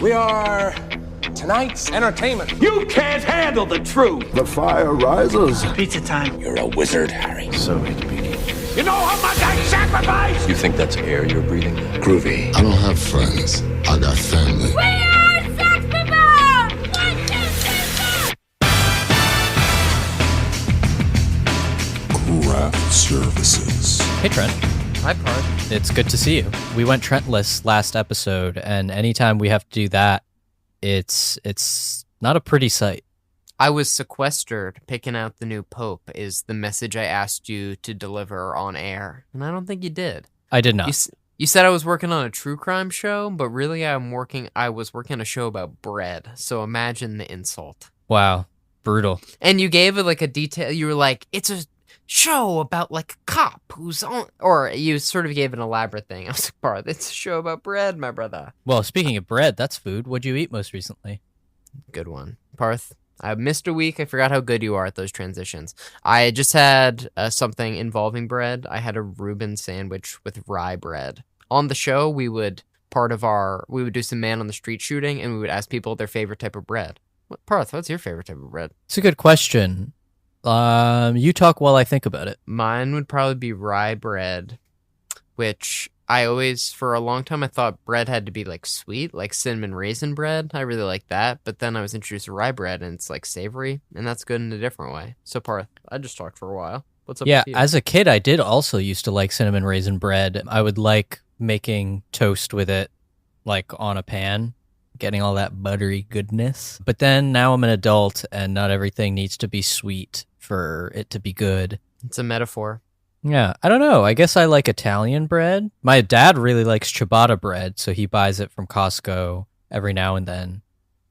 We are tonight's entertainment. You can't handle the truth. The fire rises. Pizza time. You're a wizard, Harry. So it begins. You know how much I sacrifice? You think that's air you're breathing? Groovy. I don't have friends. I got family. We are Sex People! 1, 2, 3, 4! Craft Services. Hey, Trent. Hi, Parth. It's good to see you. We went Trentless last episode, and anytime we have to do that, it's not a pretty sight. I was sequestered. Picking out the new pope is the message I asked you to deliver on air, and I don't think you did. I did not. You said I was working on a true crime show, but really I was working on a show about bread, so imagine the insult. Wow. Brutal. And you gave it like a detail. You were like, it's a show about like a cop who's on, or you sort of gave an elaborate thing. I was like, Parth, it's a show about bread, my brother. Well, speaking of bread, that's food. What'd you eat most recently? Good one. Parth, I missed a week. I forgot how good you are at those transitions. I just had something involving bread. I had a Reuben sandwich with rye bread. On the show, we would do some man on the street shooting, and we would ask people their favorite type of bread. Parth, what's your favorite type of bread? It's a good question. You talk while I think about it. Mine would probably be rye bread, which I always, for a long time, I thought bread had to be like sweet, like cinnamon raisin bread. I really like that. But then I was introduced to rye bread, and it's like savory, and that's good in a different way. So, Parth, I just talked for a while. What's up Yeah, with you? as a kid, I did also used to like cinnamon raisin bread. I would like making toast with it, like on a pan, getting all that buttery goodness. But then now I'm an adult, and not everything needs to be sweet for it to be good. It's a metaphor. Yeah, I don't know. I guess I like Italian bread. My dad really likes ciabatta bread, so he buys it from Costco every now and then.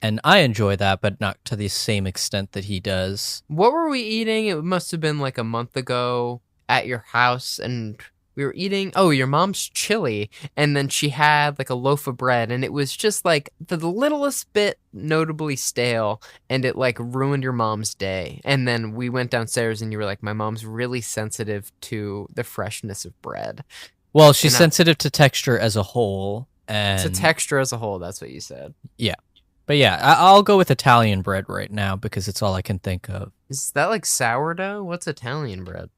And I enjoy that, but not to the same extent that he does. What were we eating? It must have been like a month ago at your house, and we were eating, your mom's chili, and then she had like a loaf of bread, and it was just like the littlest bit notably stale, and it like ruined your mom's day. And then we went downstairs, and you were like, my mom's really sensitive to the freshness of bread. Well, she's sensitive to texture as a whole. And it's a texture as a whole, that's what you said. Yeah. But yeah, I'll go with Italian bread right now because it's all I can think of. Is that like sourdough? What's Italian bread?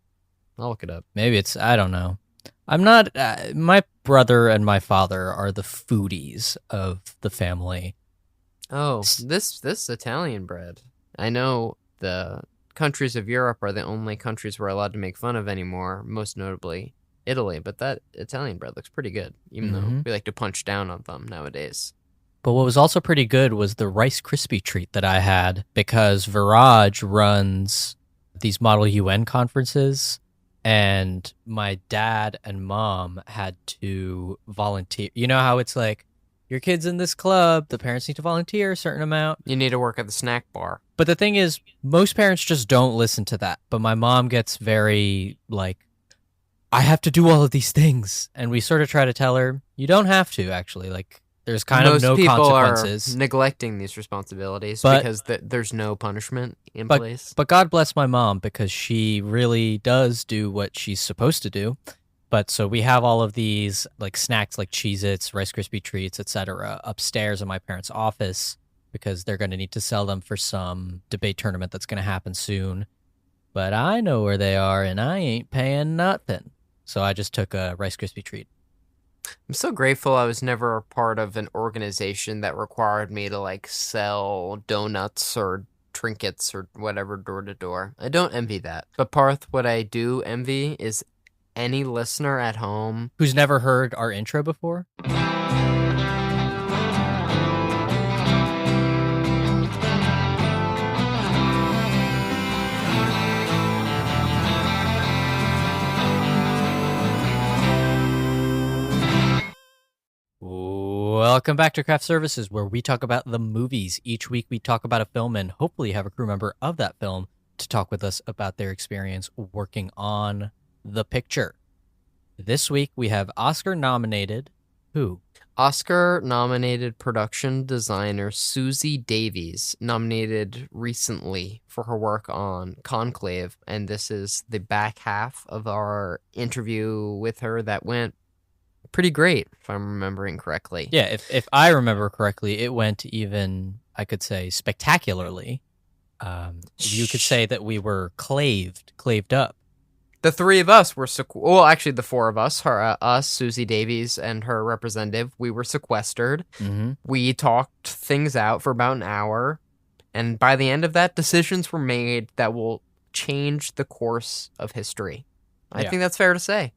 I'll look it up. Maybe I don't know. I'm not, my brother and my father are the foodies of the family. Oh, this Italian bread. I know the countries of Europe are the only countries we're allowed to make fun of anymore, most notably Italy, but that Italian bread looks pretty good, even though we like to punch down on them nowadays. But what was also pretty good was the Rice Krispie treat that I had, because Viraaj runs these Model UN conferences, and my dad and mom had to volunteer. You know how it's like, your kid's in this club, the parents need to volunteer a certain amount. You need to work at the snack bar. But the thing is, most parents just don't listen to that. But my mom gets very, like, I have to do all of these things. And we sort of try to tell her, you don't have to, actually. Like, there's kind of no consequences. Are neglecting these responsibilities because there's no punishment in place. But God bless my mom, because she really does do what she's supposed to do. But so we have all of these like snacks like Cheez-Its, Rice Krispie treats, etc. upstairs in my parents' office because they're going to need to sell them for some debate tournament that's going to happen soon. But I know where they are and I ain't paying nothing. So I just took a Rice Krispie treat. I'm so grateful I was never a part of an organization that required me to like sell donuts or trinkets or whatever door to door. I don't envy that. But Parth, what I do envy is any listener at home who's never heard our intro before. Welcome back to Craft Services, where we talk about the movies. Each week we talk about a film and hopefully have a crew member of that film to talk with us about their experience working on the picture. This week we have Oscar-nominated who? Oscar-nominated production designer Suzie Davies, nominated recently for her work on Conclave, and this is the back half of our interview with her that went pretty great, if I'm remembering correctly. Yeah, if I remember correctly, it went even, I could say, spectacularly. You could say that we were claved up. The three of us were, well, actually the four of us, us, Suzie Davies, and her representative, we were sequestered. Mm-hmm. We talked things out for about an hour, and by the end of that, decisions were made that will change the course of history. I think that's fair to say.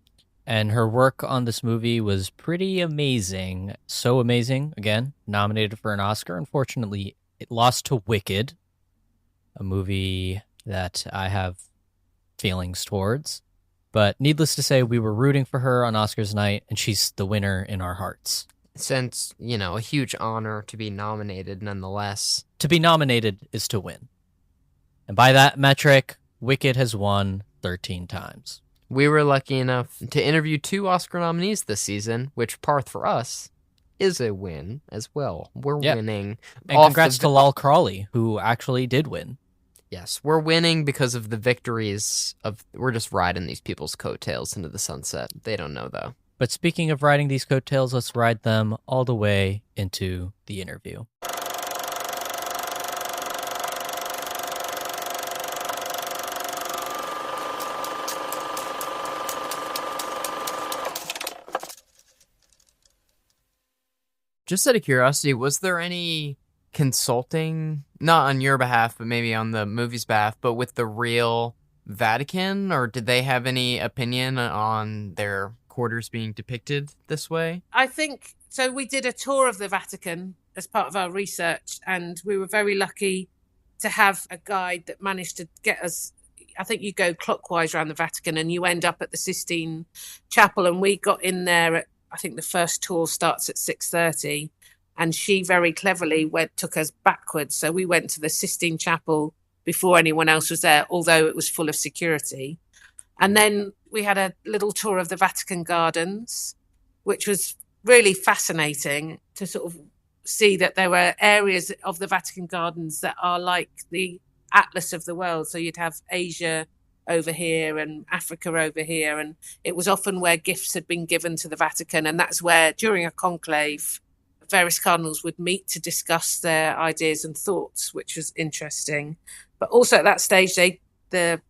And her work on this movie was pretty amazing. So amazing, again, nominated for an Oscar. Unfortunately, it lost to Wicked, a movie that I have feelings towards. But needless to say, we were rooting for her on Oscars night, and she's the winner in our hearts. Since, a huge honor to be nominated nonetheless. To be nominated is to win. And by that metric, Wicked has won 13 times. We were lucky enough to interview 2 Oscar nominees this season, which Parth for us is a win as well. We're winning. And congrats to Lal Crawley, who actually did win. Yes, we're winning because of the victories we're just riding these people's coattails into the sunset. They don't know, though. But speaking of riding these coattails, let's ride them all the way into the interview. Just out of curiosity, was there any consulting, not on your behalf, but maybe on the movie's behalf, but with the real Vatican? Or did they have any opinion on their quarters being depicted this way? I think, so we did a tour of the Vatican as part of our research, and we were very lucky to have a guide that managed to get us, I think you go clockwise around the Vatican and you end up at the Sistine Chapel, and we got in there at, I think the first tour starts at 6:30, and she very cleverly took us backwards. So we went to the Sistine Chapel before anyone else was there, although it was full of security. And then we had a little tour of the Vatican Gardens, which was really fascinating to sort of see that there were areas of the Vatican Gardens that are like the atlas of the world. So you'd have Asia over here and Africa over here, and it was often where gifts had been given to the Vatican, and that's where during a conclave various cardinals would meet to discuss their ideas and thoughts, which was interesting. But also at that stage the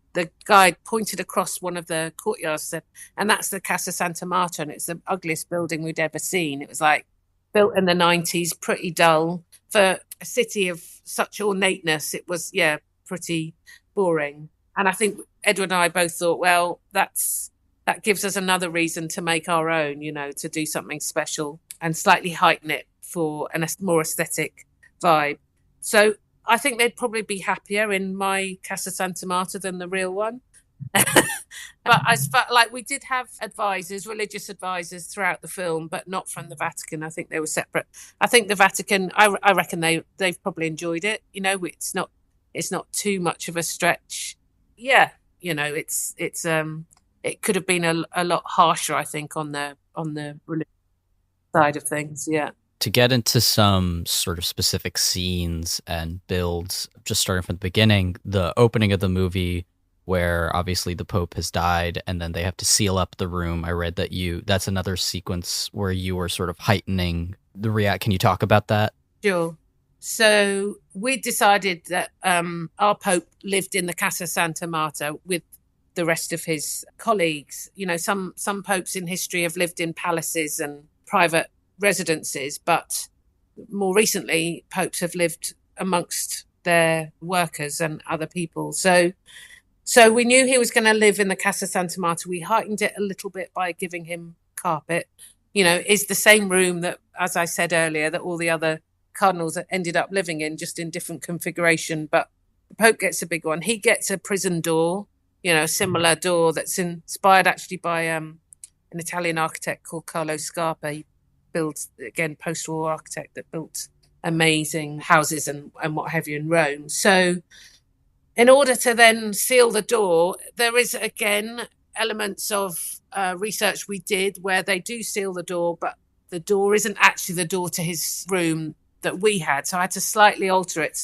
guide pointed across one of the courtyards, and that's the Casa Santa Marta, and it's the ugliest building we'd ever seen. It was like built in the 90s, pretty dull for a city of such ornateness. It was pretty boring. And I think Edward and I both thought, well, that gives us another reason to make our own, to do something special and slightly heighten it for a more aesthetic vibe. So I think they'd probably be happier in my Casa Santa Marta than the real one. But we did have religious advisors throughout the film, but not from the Vatican. I think they were separate. I think the Vatican, I reckon they've probably enjoyed it. It's not too much of a stretch. Yeah, it could have been a lot harsher, I think, on the religious side of things. Yeah. To get into some sort of specific scenes and builds, just starting from the beginning, the opening of the movie where obviously the Pope has died and then they have to seal up the room. I read that that's another sequence where you were sort of heightening the Can you talk about that? Sure. So we decided that our Pope lived in the Casa Santa Marta with the rest of his colleagues. Some popes in history have lived in palaces and private residences, but more recently, popes have lived amongst their workers and other people. So we knew he was going to live in the Casa Santa Marta. We heightened it a little bit by giving him carpet. Is the same room that, as I said earlier, that all the other cardinals ended up living in, just in different configuration. But the Pope gets a big one. He gets a prison door, a similar door that's inspired actually by an Italian architect called Carlo Scarpa. He builds, again, post-war architect that built amazing houses and what have you in Rome. So in order to then seal the door, there is, again, elements of research we did where they do seal the door, but the door isn't actually the door to his room that we had. So I had to slightly alter it.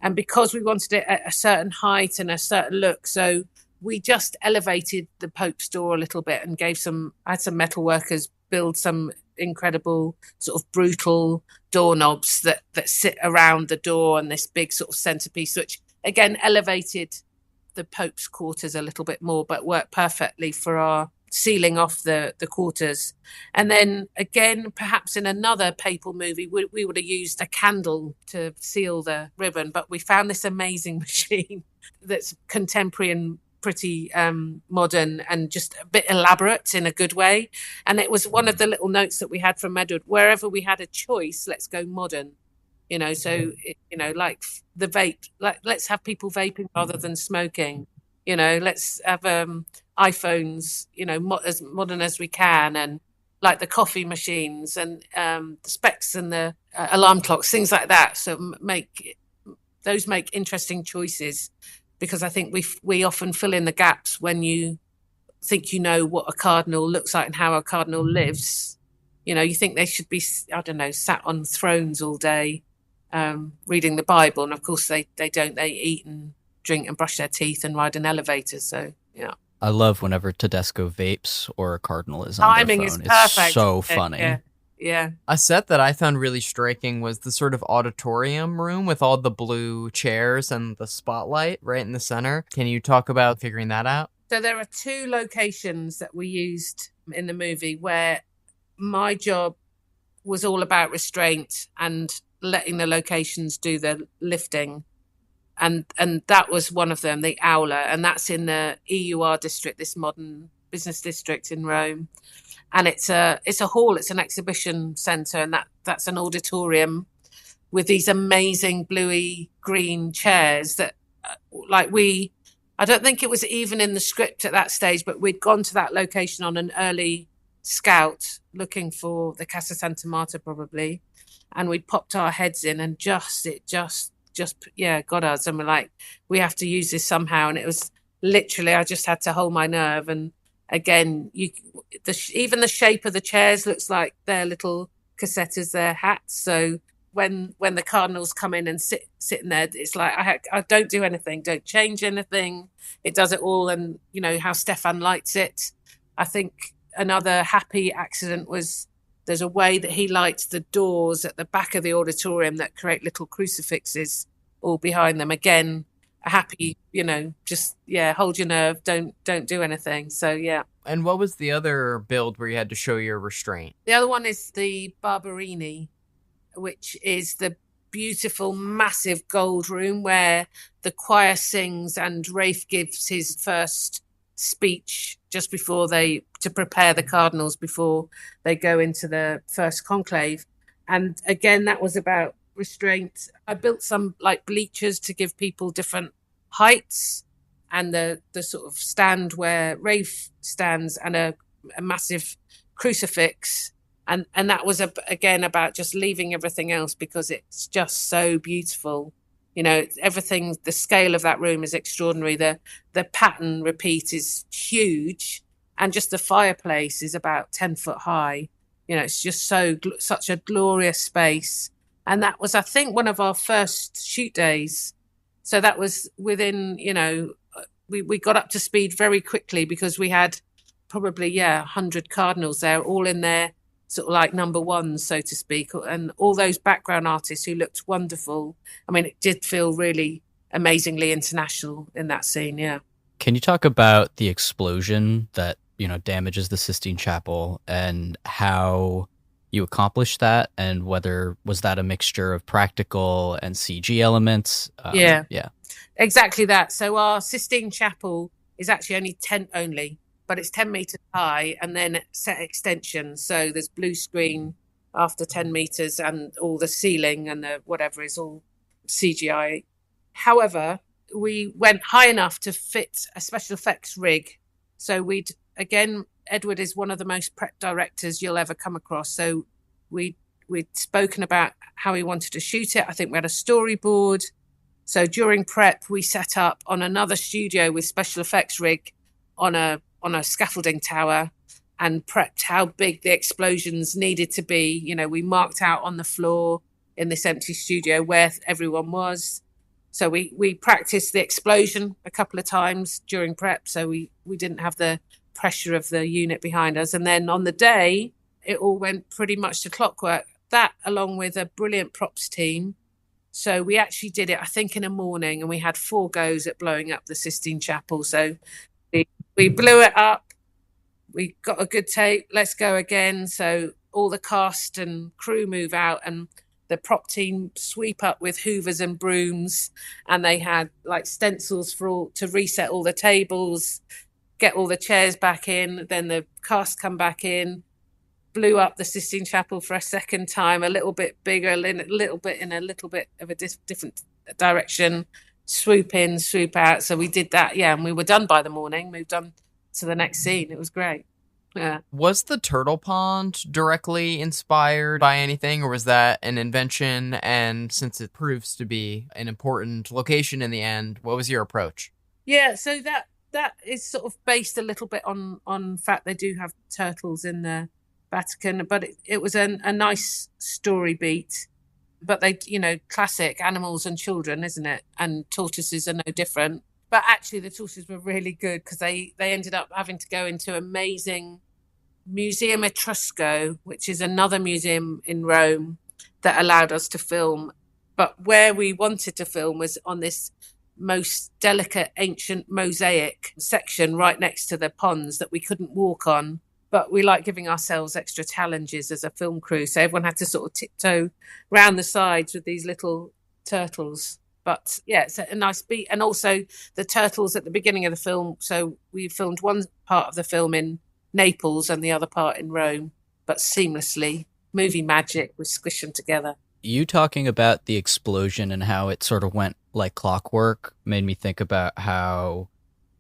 And because we wanted it at a certain height and a certain look, so we just elevated the Pope's door a little bit and I had some metal workers build some incredible sort of brutal doorknobs that sit around the door, and this big sort of centerpiece, which again elevated the Pope's quarters a little bit more, but worked perfectly for our sealing off the quarters. And then again, perhaps in another papal movie, we would have used a candle to seal the ribbon, but we found this amazing machine that's contemporary and pretty modern and just a bit elaborate in a good way. And it was one of the little notes that we had from Edward: wherever we had a choice, let's go modern. So like the vape, like let's have people vaping rather than smoking. Let's have iPhones, as modern as we can, and like the coffee machines and the specs and the alarm clocks, things like that. So make interesting choices, because I think we often fill in the gaps when you think what a cardinal looks like and how a cardinal lives. You think they should be, I don't know, sat on thrones all day, reading the Bible, and of course they don't. They eat and drink and brush their teeth and ride an elevator. So yeah, I love whenever Tedesco vapes or a cardinal is on timing their is phone. perfect. It's so funny. Yeah. A set that I found really striking was the sort of auditorium room with all the blue chairs and the spotlight right in the center. Can you talk about figuring that out? So there are 2 locations that we used in the movie where my job was all about restraint and letting the locations do the lifting. And that was one of them, the Aula, and that's in the EUR district, this modern business district in Rome. And it's a hall, it's an exhibition centre, and that's an auditorium with these amazing bluey green chairs that I don't think it was even in the script at that stage, but we'd gone to that location on an early scout looking for the Casa Santa Marta probably, and we'd popped our heads in, and it just got us, and we're like, we have to use this somehow. And it was literally, I just had to hold my nerve. And again, even the shape of the chairs looks like they're little casettas, their hats. So when the cardinals come in and sit in there, it's like I don't do anything, don't change anything. It does it all. And how Stefan lights it. I think another happy accident was there's a way that he lights the doors at the back of the auditorium that create little crucifixes all behind them. Again, a happy, hold your nerve, don't do anything. So yeah. And what was the other build where you had to show your restraint? The other one is the Barberini, which is the beautiful, massive gold room where the choir sings and Rafe gives his first speech just before to prepare the cardinals before they go into the first conclave. And again, that was about restraint. I built some like bleachers to give people different heights, and the sort of stand where Rafe stands, and a massive crucifix. And that was again about just leaving everything else because it's just so beautiful. Everything, the scale of that room is extraordinary. The pattern repeat is huge, and just the fireplace is about 10 foot high. It's just such a glorious space. And that was, I think, one of our first shoot days. So that was within, we got up to speed very quickly because we had probably, 100 cardinals there, all in their sort of like number ones, so to speak, and all those background artists who looked wonderful. I mean, it did feel really amazingly international in that scene, yeah. Can you talk about the explosion that, damages the Sistine Chapel and how you accomplished that, and whether was that a mixture of practical and CG elements? Yeah, exactly that. So our Sistine Chapel is actually only, but it's 10 meters high, and then set extension. So there's blue screen after 10 meters, and all the ceiling and the whatever is all CGI. However, we went high enough to fit a special effects rig. So Edward is one of the most prep directors you'll ever come across. So we'd spoken about how he wanted to shoot it. I think we had a storyboard. So during prep, we set up on another studio with special effects rig on a scaffolding tower, and prepped how big the explosions needed to be. We marked out on the floor in this empty studio where everyone was. So we practiced the explosion a couple of times during prep, so we didn't have the pressure of the unit behind us. And then on the day, it all went pretty much to clockwork. That, along with a brilliant props team. So we actually did it, I think, in a morning, and we had 4 goes at blowing up the Sistine Chapel. So we blew it up. We got a good take. Let's go again. So all the cast and crew move out, and the prop team sweep up with hoovers and brooms, and they had like stencils to reset all the tables, get all the chairs back in. Then the cast come back in, blew up the Sistine Chapel for a second time, a little bit bigger, a little bit of a different direction, swoop in, swoop out. So we did that, and we were done by the morning, moved on to the next scene. It was great. Yeah. Was the turtle pond directly inspired by anything, or was that an invention? And since it proves to be an important location in the end, what was your approach? Yeah, so that is sort of based a little bit on fact they do have turtles in the Vatican, but it was a nice story beat. But they, classic animals and children, isn't it? And tortoises are no different. But actually, the tortoises were really good because they ended up having to go into amazing Museum Etrusco, which is another museum in Rome that allowed us to film. But where we wanted to film was on this most delicate ancient mosaic section right next to the ponds that we couldn't walk on. But we like giving ourselves extra challenges as a film crew. So everyone had to sort of tiptoe round the sides with these little turtles. But yeah, it's a nice beat. And also the turtles at the beginning of the film. So we filmed one part of the film in Naples and the other part in Rome, but seamlessly. Movie magic, we squish them together. You talking about the explosion and how it sort of went like clockwork made me think about how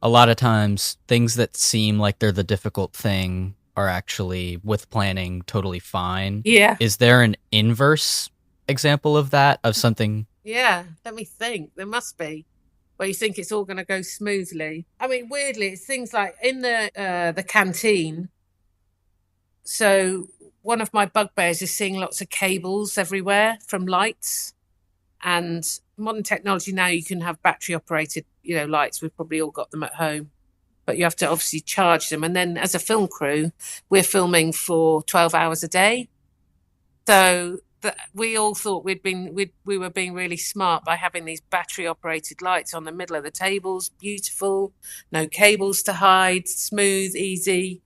a lot of times things that seem like they're the difficult thing are actually, with planning, totally fine. Yeah. Is there an inverse example of that, of something? Yeah, let me think. There must be, where you think it's all going to go smoothly. I mean, weirdly, it's things like in the canteen. So one of my bugbears is seeing lots of cables everywhere from lights. And modern technology now, you can have battery operated, lights. We've probably all got them at home, but you have to obviously charge them. And then as a film crew, we're filming for 12 hours a day. So we all thought we were being really smart by having these battery operated lights on the middle of the tables, beautiful, no cables to hide, smooth, easy.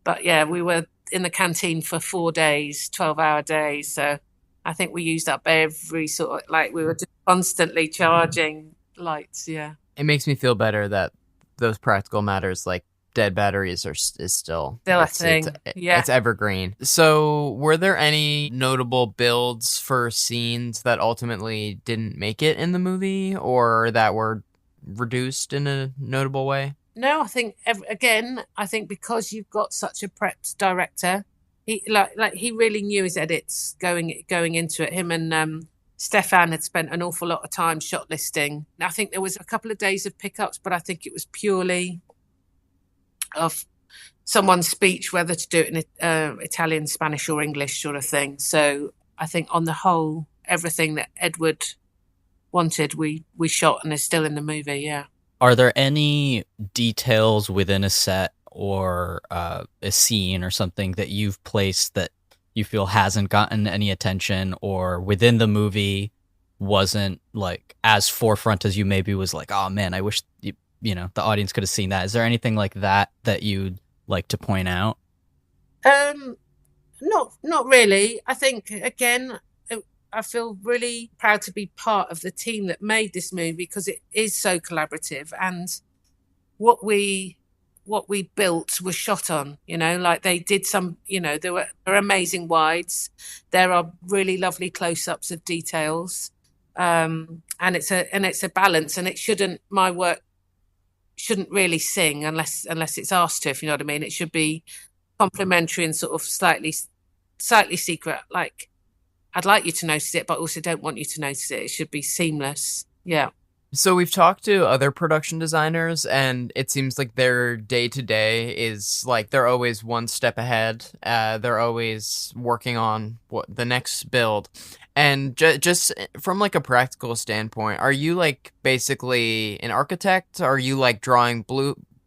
But yeah, we were in the canteen for 4 days, 12-hour days. So I think we used up every sort of, we were just constantly charging lights. Yeah. It makes me feel better that those practical matters like dead batteries is still a thing. It's evergreen. So were there any notable builds for scenes that ultimately didn't make it in the movie, or that were reduced in a notable way? No, I think because you've got such a prepped director, he he really knew his edits going into it. Him and Stefan had spent an awful lot of time shot listing. I think there was a couple of days of pickups, but I think it was purely of someone's speech, whether to do it in Italian, Spanish or English sort of thing. So I think on the whole, everything that Edward wanted, we shot and is still in the movie, yeah. Are there any details within a set or a scene or something that you've placed that you feel hasn't gotten any attention, or within the movie wasn't as forefront as you maybe was oh man, I wish the audience could have seen that? Is there anything like that you'd like to point out? Not really. I think, again, I feel really proud to be part of the team that made this movie, because it is so collaborative, and what we built was shot on, they did some, there were amazing wides. There are really lovely close-ups of details. And it's a balance, and my work shouldn't really sing unless it's asked to, if you know what I mean. It should be complimentary and sort of slightly secret. I'd like you to notice it, but also don't want you to notice it. It should be seamless. Yeah. So we've talked to other production designers, and it seems like their day-to-day is they're always one step ahead. They're always working on the next build. And just from a practical standpoint, are you basically an architect? Are you drawing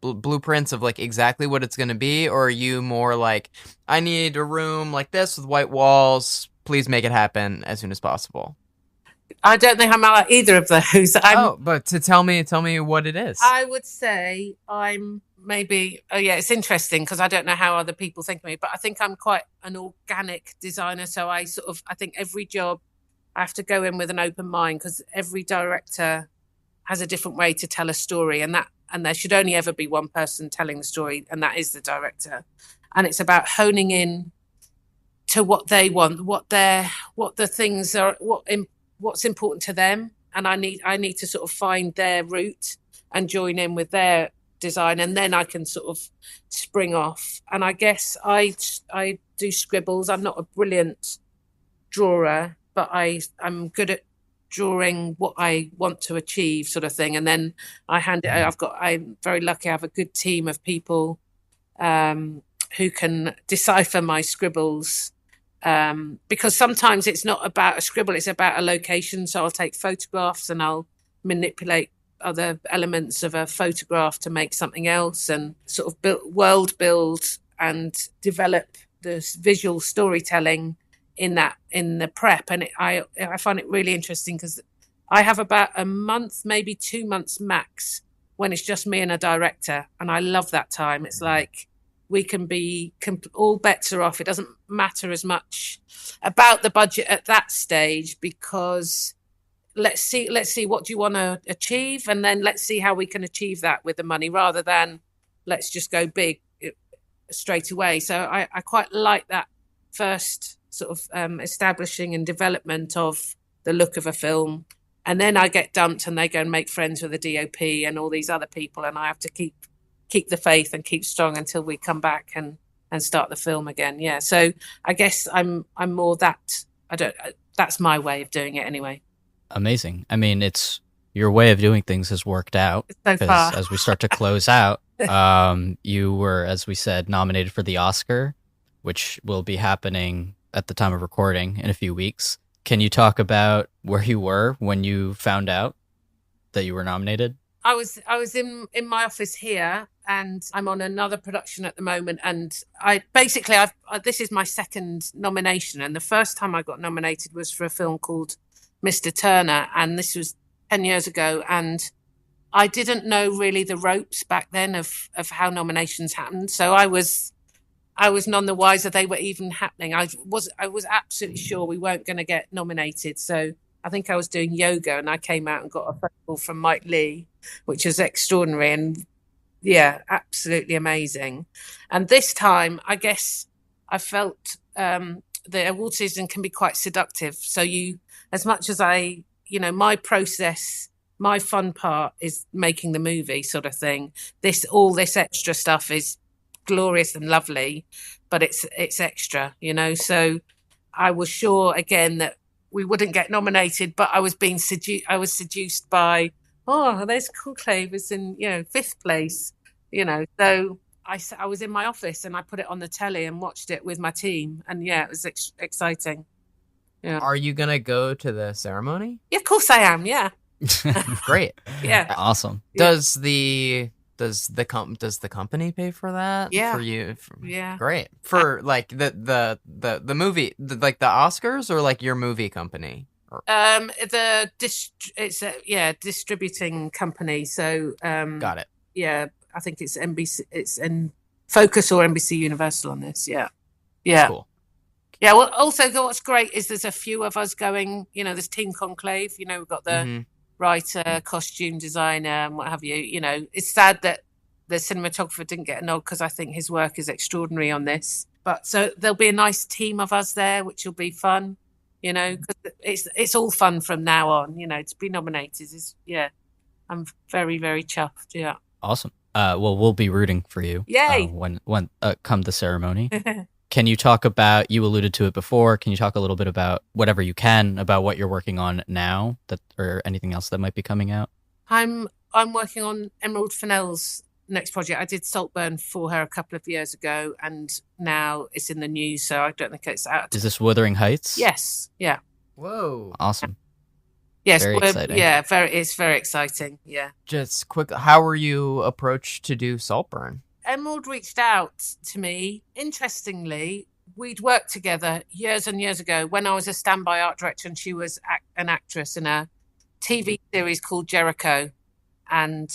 blueprints of like exactly what it's going to be, or are you more like, I need a room like this with white walls, please make it happen as soon as possible? I don't think I'm like either of those. But to tell me what it is. I would say I'm maybe. Oh yeah, it's interesting because I don't know how other people think of me, but I think I'm quite an organic designer. So I think every job I have to go in with an open mind because every director has a different way to tell a story, and there should only ever be one person telling the story, and that is the director. And it's about honing in to what they want, what the things are, what's important to them, and I need to sort of find their route and join in with their design, and then I can sort of spring off. And I guess I do scribbles. I'm not a brilliant drawer, but I'm good at drawing what I want to achieve, sort of thing. And then I hand it. I'm very lucky. I have a good team of people who can decipher my scribbles. Because sometimes it's not about a scribble, it's about a location. So I'll take photographs and I'll manipulate other elements of a photograph to make something else, and sort of world build and develop this visual storytelling in the prep. And I find it really interesting because I have about a month, maybe 2 months max, when it's just me and a director. And I love that time. It's like, we can be all bets are off. It doesn't matter as much about the budget at that stage, because let's see what do you want to achieve, and then let's see how we can achieve that with the money, rather than let's just go big straight away. So I quite like that first sort of establishing and development of the look of a film, and then I get dumped and they go and make friends with the DOP and all these other people, and I have to keep the faith and keep strong until we come back and start the film again. Yeah. So I guess I'm more that. That's my way of doing it anyway. Amazing. I mean, it's your way of doing things has worked out. So far. As we start to close out, you were, as we said, nominated for the Oscar, which will be happening at the time of recording in a few weeks. Can you talk about where you were when you found out that you were nominated? I was in my office here, and I'm on another production at the moment. And this is my second nomination. And the first time I got nominated was for a film called Mr. Turner. And this was 10 years ago. And I didn't know really the ropes back then of how nominations happened. So I was none the wiser they were even happening. I was absolutely sure we weren't going to get nominated. So I think I was doing yoga and I came out and got a phone call from Mike Lee, which was extraordinary and, yeah, absolutely amazing. And this time, I guess I felt the award season can be quite seductive. So as much as my process, my fun part is making the movie sort of thing. All this extra stuff is glorious and lovely, but it's extra, So I was sure again that we wouldn't get nominated, but I was seduced by, there's CONCLAVE is in, 5th place, So I was in my office and I put it on the telly and watched it with my team. And yeah, it was exciting. Yeah. Are you going to go to the ceremony? Yeah, of course I am. Yeah. Great. Yeah. Awesome. Yeah. Does the company pay for that? Yeah. For you? Yeah. Great. For like the movie, like the Oscars, or like your movie company? It's a distributing company. So got it. Yeah, I think it's NBC. It's in Focus or NBC Universal on this. Yeah. Yeah. Cool. Yeah. Well, also what's great is there's a few of us going. There's Team CONCLAVE. We've got the writer, costume designer, and what have you. It's sad that the cinematographer didn't get a nod because I think his work is extraordinary on this. But so there'll be a nice team of us there, which will be fun. Because it's all fun from now on. To be nominated is I'm very, very chuffed. Yeah. Awesome. Well, we'll be rooting for you. Yay! When come the ceremony. Can you talk about? You alluded to it before. Can you talk a little bit about whatever you can about what you're working on now, or anything else that might be coming out? I'm working on Emerald Fennell's next project. I did Saltburn for her a couple of years ago, and now it's in the news, so I don't think it's out. Is this Wuthering Heights? Yes. Yeah. Whoa. Awesome. Yes, Very exciting. Yeah, it's very exciting. Yeah. Just quick, how were you approached to do Saltburn? Emerald reached out to me. Interestingly, we'd worked together years and years ago when I was a standby art director and she was an actress in a TV series called Jericho. And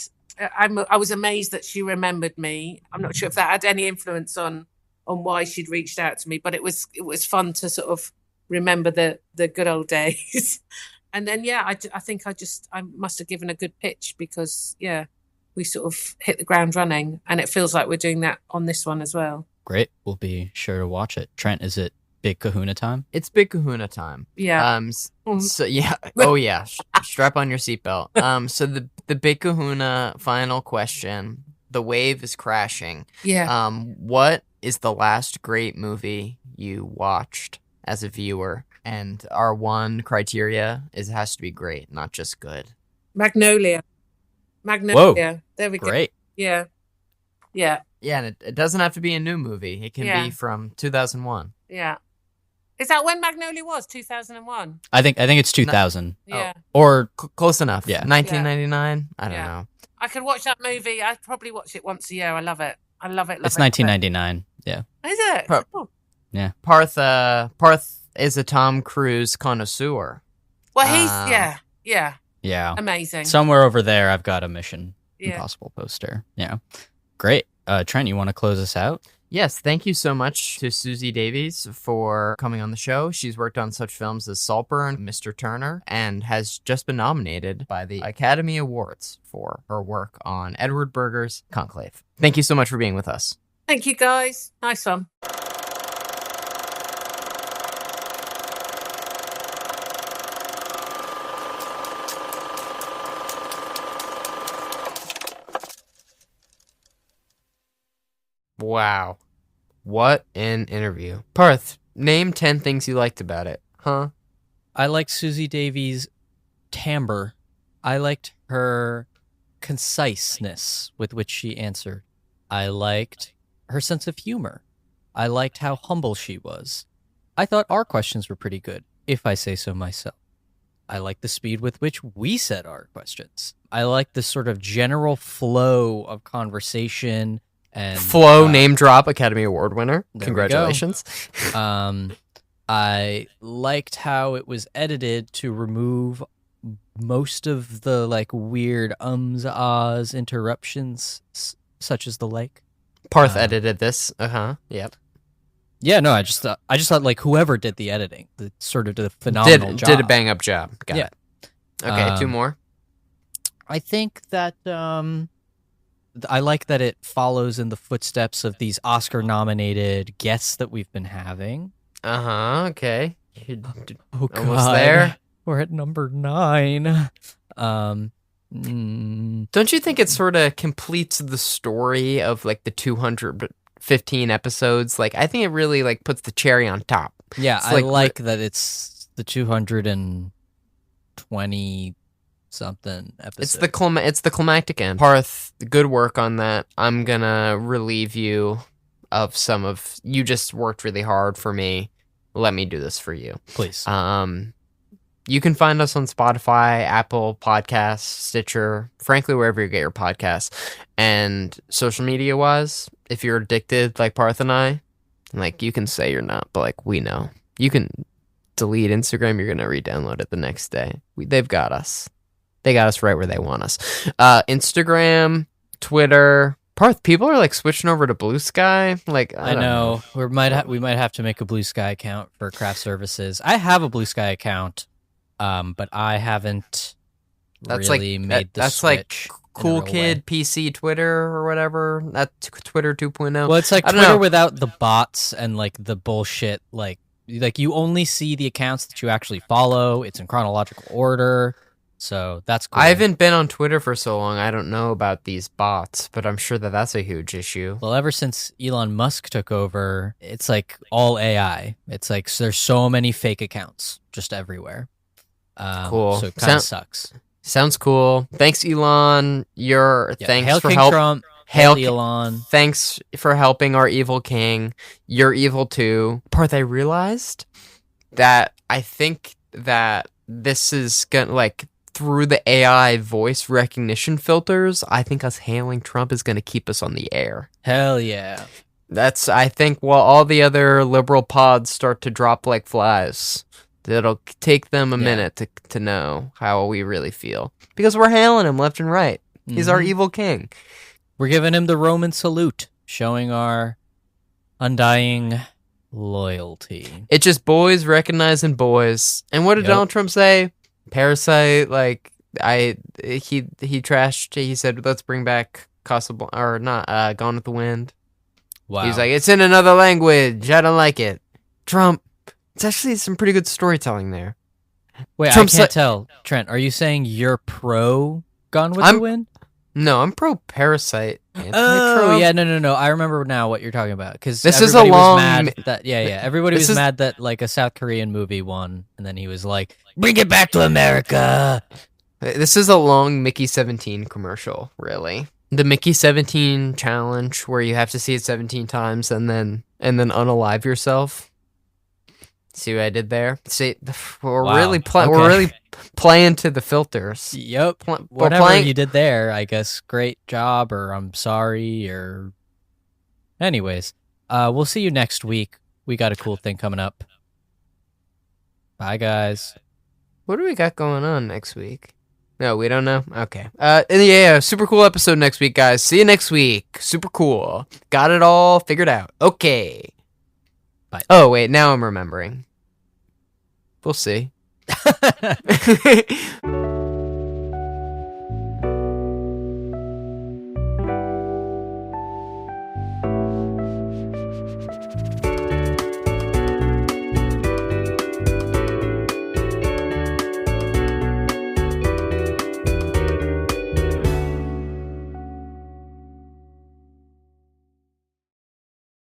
I was amazed that she remembered me. I'm not sure if that had any influence on why she'd reached out to me, but it was fun to sort of remember the good old days. And then, yeah, I think I must have given a good pitch because, yeah, we sort of hit the ground running, and it feels like we're doing that on this one as well. Great. We'll be sure to watch it. Trent, is it Big Kahuna time? It's Big Kahuna time. Yeah. So yeah. Oh yeah. Strap on your seatbelt. So the Big Kahuna final question. The wave is crashing. Yeah. What is the last great movie you watched as a viewer? And our one criteria is it has to be great, not just good. Magnolia. Whoa. There we go. Great. Yeah. Yeah. Yeah, and it doesn't have to be a new movie. It can Yeah. be from 2001. Yeah. Is that when Magnolia was? 2001? I think it's 2000. Yeah. Or Close enough. Yeah. 1999? I don't Yeah. know. I could watch that movie. I'd probably watch it once a year. I love it. I love it. it's 1999. Yeah. Is it? Pro- Oh. Parth is a Tom Cruise connoisseur. Well, he's, yeah. Yeah. Amazing. Somewhere over there, I've got a Mission Yeah. Impossible poster. Yeah. Great. Trent, you want to close us out? Yes, thank you so much to Suzie Davies for coming on the show. She's worked on such films as Saltburn, Mr. Turner, and has just been nominated by the Academy Awards for her work on Edward Berger's Conclave. Thank you so much for being with us. Thank you, guys. Nice one. Wow. What an interview. Parth, name 10 things you liked about it. Huh? I liked Suzie Davies' timbre. I liked her conciseness with which she answered. I liked her sense of humor. I liked how humble she was. I thought our questions were pretty good, if I say so myself. I liked the speed with which we said our questions. I liked the sort of general flow of conversation and Flo, name drop, Academy Award winner. There we Congratulations. I liked how it was edited to remove most of the like weird ahs, interruptions, such as the like. Parth edited this. Yep. Yeah, no, I just thought like whoever did the editing, the sort of did a phenomenal job. Did a bang up job. Got Yeah. it. Okay, two more. I think that I like that it follows in the footsteps of these Oscar-nominated guests that we've been having. Okay. Oh, Almost there. We're at number 9. Don't you think it sort of completes the story of like the 215 episodes? Like, I think it really like puts the cherry on top. Yeah, It's I like- like that it's the 220 something episode. It's the climactic end. Parth, good work on that. I'm gonna relieve you of some of you just worked really hard for me. Let me do this for you. Please. You can find us on Spotify, Apple Podcasts, Stitcher, frankly, wherever you get your podcasts. And social media wise, if you're addicted like Parth and I, like you can say you're not, but like we know. You can delete Instagram, you're gonna re-download it the next day. They've got us. They got us right where they want us. Instagram, Twitter. Parth, people are like switching over to Blue Sky. Like I don't know. We might have to make a Blue Sky account for craft services. I have a Blue Sky account, but I haven't really made the that's switch. like in a cool real kid way. PC Twitter or whatever. That's Twitter 2.0. Well, it's like I don't Twitter know. without the bots and like the bullshit. Like you only see the accounts that you actually follow. It's in chronological order. So that's cool. I haven't been on Twitter for so long. I don't know about these bots, but I'm sure that that's a huge issue. Well, ever since Elon Musk took over, it's like all AI. It's like there's so many fake accounts just everywhere. Cool. So it kind of sucks. Sounds cool. Thanks, Elon. Thanks Hail for King help. Trump. Hail Hail Elon. Thanks for helping our evil king. You're evil too. Parth, I realized that I think that this is gonna like through the AI voice recognition filters. I think us hailing Trump is gonna keep us on the air. Hell yeah. That's, I think, while all the other liberal pods start to drop like flies, it'll take them a minute to know how we really feel. Because we're hailing him left and right. He's our evil king. We're giving him the Roman salute, showing our undying loyalty. It's just boys recognizing boys. And what did Donald Trump say? Parasite, like, he trashed, he said, let's bring back Gone with the Wind. Wow. He's like, it's in another language. I don't like it. Trump. It's actually some pretty good storytelling there. Wait, Trump's I can't tell. Trent, are you saying you're pro Gone with the Wind? No, I'm pro Parasite. Oh, yeah, no. I remember now what you're talking about. Because this is a long... Everybody was mad that, like, a South Korean movie won. And then he was like, bring it back to America. This is a long Mickey 17 commercial, really. The Mickey 17 challenge, where you have to see it 17 times and then unalive yourself. See what I did there? See, we're really playing to the filters. Yep. Whatever you did there, I guess. Great job, or I'm sorry, or... Anyways, we'll see you next week. We got a cool thing coming up. Bye, guys. What do we got going on next week? No, we don't know? Okay. Yeah, super cool episode next week, guys. See you next week. Super cool. Got it all figured out. Okay. Bye. Oh, wait, now I'm remembering. We'll see.